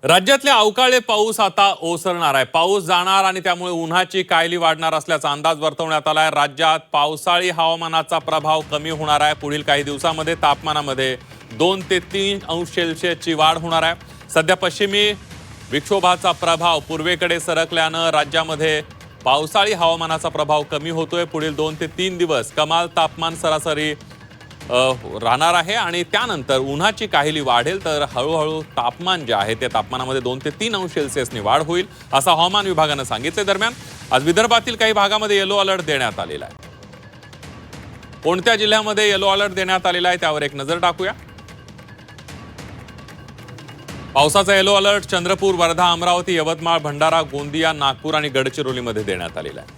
राज्यातले अवकाळी पाऊस आता ओसरणार आहे। पाऊस जाणार आणि त्यामुळे उन्हाची काहिली वाढणार असल्याचा अंदाज वर्तवण्यात आलाय। राज्यात पावसाळी हवामानाचा प्रभाव कमी होणार आहे। पुढील काही दिवसांमध्ये तापमानामध्ये 2 ते 3 अंश सेल्सिअसची वाढ होणार आहे। सध्या पश्चिमी विक्षोभाचा प्रभाव पूर्वेकडे सरकल्याने राज्यामध्ये पावसाळी हवामानाचा प्रभाव कमी होतोय। पुढील 2 ते 3 दिवस कमाल तापमान सरासरी राहणार आहे आणि त्यानंतर उन्हाची काहिली वाढेल, तर हळूहळू तापमान जे आहे ते तापमानामध्ये 2 ते 3 अंश सेल्सिअसनी वाढ होईल असं हवामान विभागाने सांगितले। दरम्यान आज विदर्भातील काही भागामध्ये येलो अलर्ट देण्यात आलेला आहे। कोणत्या जिल्ह्यामध्ये येलो अलर्ट देण्यात आलेला आहे त्यावर एक नजर टाकूया। पावसाचा येलो अलर्ट चंद्रपूर, वर्धा, अमरावती, यवतमाळ, भंडारा, गोंदिया, नागपूर आणि गडचिरोलीमध्ये देण्यात आलेला आहे।